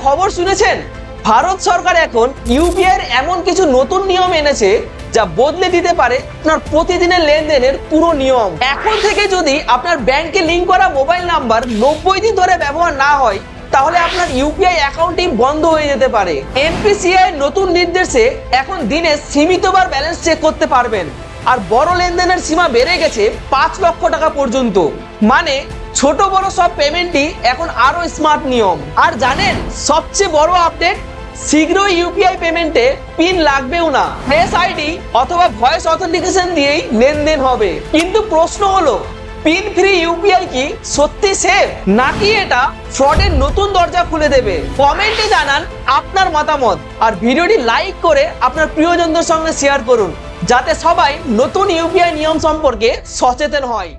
খবর শুনেছেন? ভারত সরকার এখন ইউপিআই এর এমন কিছু নতুন নিয়ম এনেছে যা বদলে দিতে পারে আপনার প্রতিদিনের লেনদেনের পুরো নিয়ম। এখন থেকে যদি আপনার ব্যাংকে লিংক করা মোবাইল নাম্বার 90 দিন ধরে ব্যবহার না হয়, তাহলে আপনার ইউপিআই অ্যাকাউন্টই বন্ধ হয়ে যেতে পারে। এনপিসিআই নতুন নির্দেশে এখন দিনে সীমিতবার ব্যালেন্স চেক করতে পারবেন, আর বড় লেনদেনের সীমা বেড়ে গেছে 5 লক্ষ টাকা পর্যন্ত। মানে ছোট বড় সব পেমেন্টই এখন আরো স্মার্ট নিয়ম। আর জানেন সবচেয়ে বড় আপডেট, শীঘ্রই ইউপিআই পেমেন্টে পিন লাগবেও না। ফেস আইডি অথবা ভয়েস অথেন্টিকেশন দিয়েই লেনদেন হবে। কিন্তু প্রশ্ন হলো, পিন ফ্রি ইউপিআই কি সত্যি সেফ, নাকি এটা ফ্রডের নতুন দরজা খুলে দেবে? কমেন্টে জানান আপনার মতামত, আর ভিডিওটি লাইক করে আপনার প্রিয়জনদের সঙ্গে শেয়ার করুন, যাতে সবাই নতুন ইউপিআই নিয়ম সম্পর্কে সচেতন হয়।